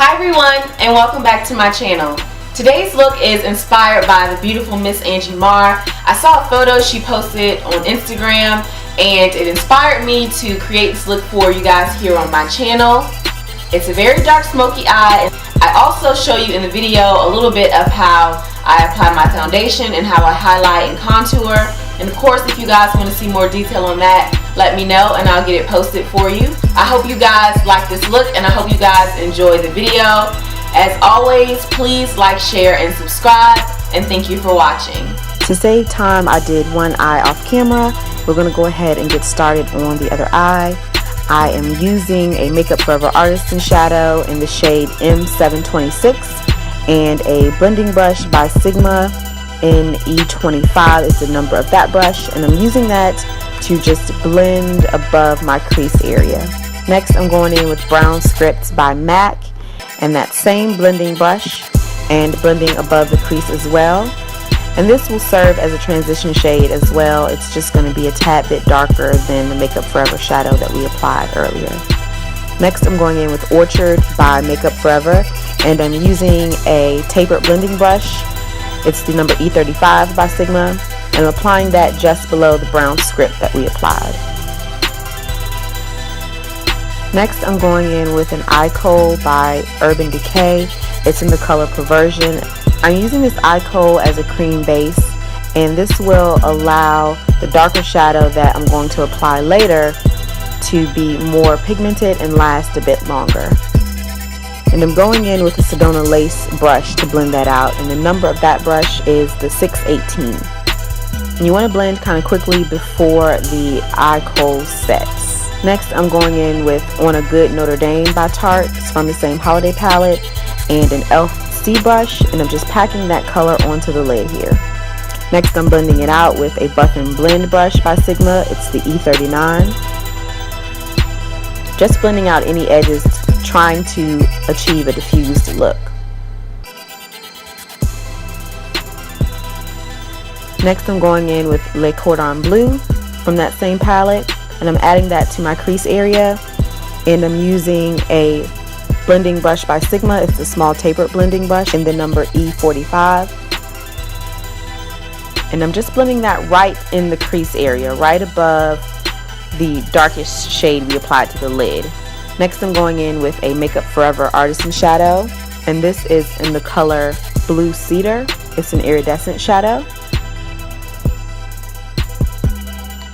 Hi everyone, and welcome back to my channel. Today's look is inspired by the beautiful Miss Angie Marr. I saw a photo she posted on Instagram and it inspired me to create this look for you guys here on my channel. It's a very dark smoky eye. I also show you in the video a little bit of how I apply my foundation and how I highlight and contour. And of course, if you guys want to see more detail on that, let me know and I'll get it posted for you. I hope you guys like this look and I hope you guys enjoy the video. As always, please like, share, and subscribe, and thank you for watching. To save time, I did one eye off camera. We're going to go ahead and get started on the other eye. I am using a Makeup Forever Artisan shadow in the shade M726 and a blending brush by Sigma in E25 is the number of that brush, and I'm using that to just blend above my crease area. Next, I'm going in with Brown Script by MAC and that same blending brush and blending above the crease as well. And this will serve as a transition shade as well. It's just going to be a tad bit darker than the Makeup Forever shadow that we applied earlier. Next, I'm going in with Orchard by Makeup Forever, and I'm using a tapered blending brush. It's the number E35 by Sigma, and I'm applying that just below the brown script that we applied. Next, I'm going in with an eye kohl by Urban Decay. It's in the color Perversion. I'm using this eye kohl as a cream base, and this will allow the darker shadow that I'm going to apply later to be more pigmented and last a bit longer. And I'm going in with a Sedona Lace brush to blend that out, and the number of that brush is the 618. And you want to blend kind of quickly before the eye kohl sets. Next, I'm going in with On a Good Notre Dame by Tarte. It's from the same holiday palette, and an e.l.f. C brush, and I'm just packing that color onto the lid here. Next, I'm blending it out with a Buff and Blend brush by Sigma. It's the E39. Just blending out any edges, trying to achieve a diffused look. Next, I'm going in with Le Cordon Bleu from that same palette, and I'm adding that to my crease area, and I'm using a blending brush by Sigma. It's a small tapered blending brush in the number E45, and I'm just blending that right in the crease area, right above the darkest shade we applied to the lid. Next, I'm going in with a Makeup Forever Artisan shadow, and this is in the color Blue Cedar. It's an iridescent shadow.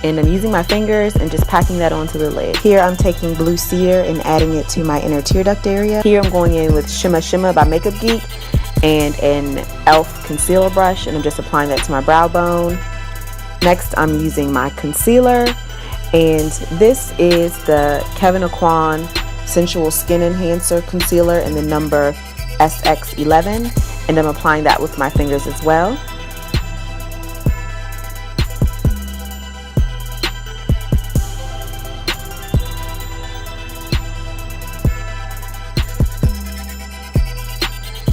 And I'm using my fingers and just packing that onto the lid. Here I'm taking Blue Cedar and adding it to my inner tear duct area. Here I'm going in with Shimma Shimma by Makeup Geek and an e.l.f. concealer brush, and I'm just applying that to my brow bone. Next, I'm using my concealer, and this is the Kevyn Aucoin Sensual Skin Enhancer Concealer in the number SX11, and I'm applying that with my fingers as well.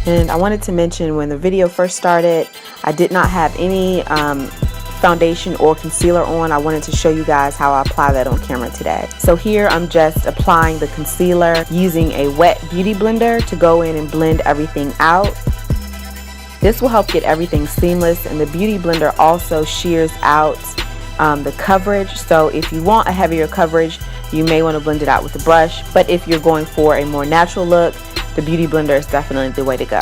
And I wanted to mention, when the video first started, I did not have any foundation or concealer on. I wanted to show you guys how I apply that on camera today. So here I'm just applying the concealer using a wet beauty blender to go in and blend everything out. This will help get everything seamless, and the beauty blender also shears out the coverage. So if you want a heavier coverage, you may want to blend it out with a brush, but if you're going for a more natural look, the beauty blender is definitely the way to go.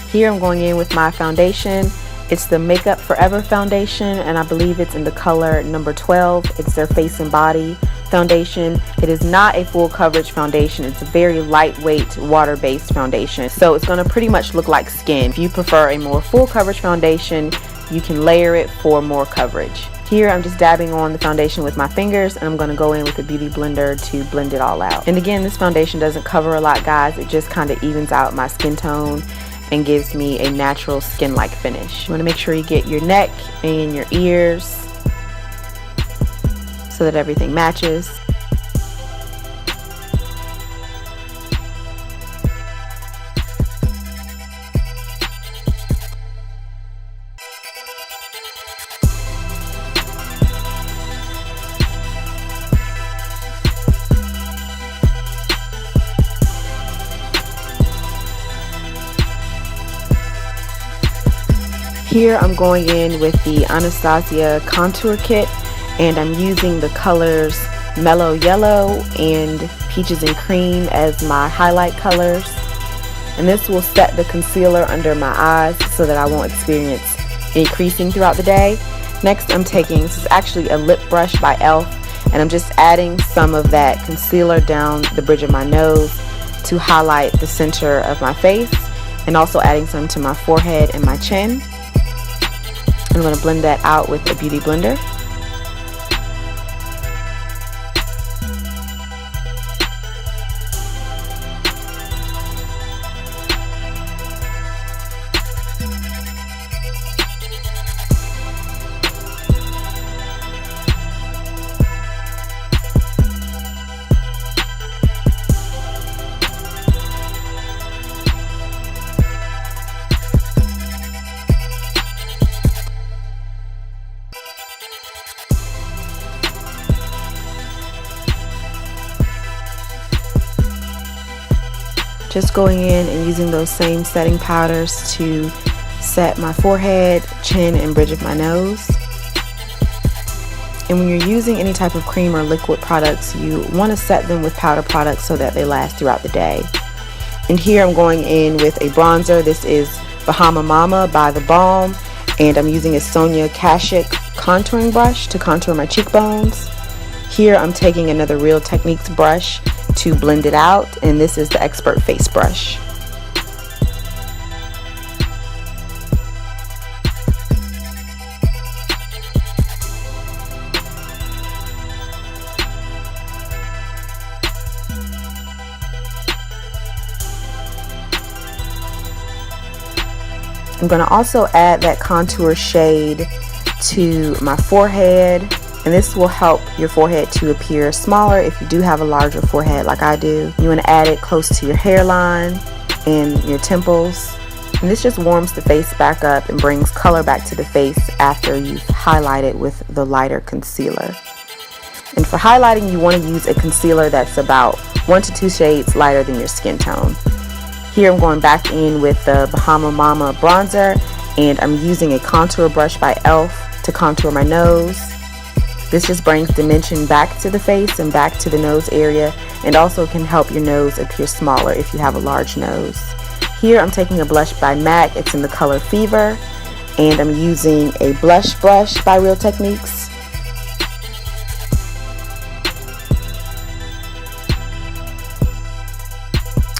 Here I'm going in with my foundation. It's the Makeup Forever foundation, and I believe it's in the color number 12. It's their Face and Body foundation. It is not a full coverage foundation. It's a very lightweight water-based foundation, so it's going to pretty much look like skin. If you prefer a more full coverage foundation, you can layer it for more coverage. Here I'm just dabbing on the foundation with my fingers, and I'm going to go in with a beauty blender to blend it all out. And again, this foundation doesn't cover a lot, guys. It just kind of evens out my skin tone and gives me a natural skin-like finish. You want to make sure you get your neck and your ears so that everything matches. Here I'm going in with the Anastasia Contour Kit, and I'm using the colors Mellow Yellow and Peaches and Cream as my highlight colors. And this will set the concealer under my eyes so that I won't experience any creasing throughout the day. Next I'm taking, this is actually a lip brush by e.l.f., and I'm just adding some of that concealer down the bridge of my nose to highlight the center of my face, and also adding some to my forehead and my chin. I'm going to blend that out with a beauty blender. Just going in and using those same setting powders to set my forehead, chin, and bridge of my nose. And when you're using any type of cream or liquid products, you want to set them with powder products so that they last throughout the day. And here I'm going in with a bronzer. This is Bahama Mama by The Balm, and I'm using a Sonia Kashuk contouring brush to contour my cheekbones. Here I'm taking another Real Techniques brush to blend it out, and this is the Expert Face brush. I'm going to also add that contour shade to my forehead, and this will help your forehead to appear smaller if you do have a larger forehead like I do. You want to add it close to your hairline and your temples, and this just warms the face back up and brings color back to the face after you've highlighted with the lighter concealer. And for highlighting, you want to use a concealer that's about 1 to 2 shades lighter than your skin tone. Here I'm going back in with the Bahama Mama bronzer, and I'm using a contour brush by e.l.f. to contour my nose. This just brings dimension back to the face and back to the nose area, and also can help your nose appear smaller if you have a large nose. Here I'm taking a blush by MAC, it's in the color Fever, and I'm using a blush brush by Real Techniques.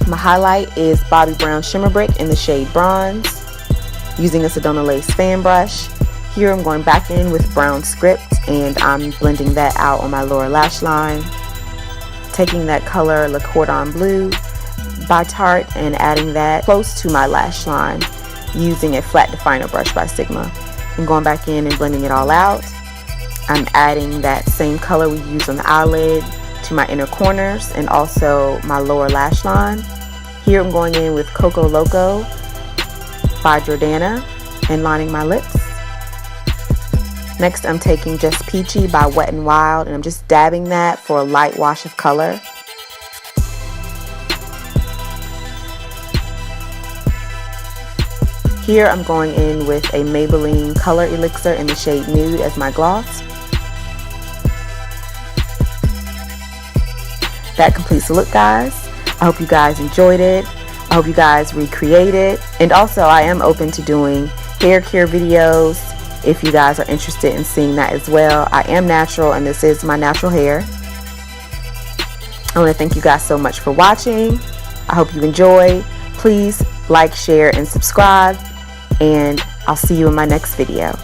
My highlight is Bobbi Brown Shimmer Brick in the shade Bronze, using a Sedona Lace fan brush. Here I'm going back in with Brown Script, and I'm blending that out on my lower lash line. Taking that color Le Cordon Bleu by Tarte and adding that close to my lash line using a flat definer brush by Sigma. I'm going back in and blending it all out. I'm adding that same color we used on the eyelid to my inner corners and also my lower lash line. Here I'm going in with Coco Loco by Jordana and lining my lips. Next I'm taking Just Peachy by Wet n Wild, and I'm just dabbing that for a light wash of color. Here I'm going in with a Maybelline Color Elixir in the shade Nude as my gloss. That completes the look, guys. I hope you guys enjoyed it. I hope you guys recreate it. And also I am open to doing hair care videos if you guys are interested in seeing that as well. I am natural and this is my natural hair. I want to thank you guys so much for watching. I hope you enjoy. Please like, share, and subscribe, and I'll see you in my next video.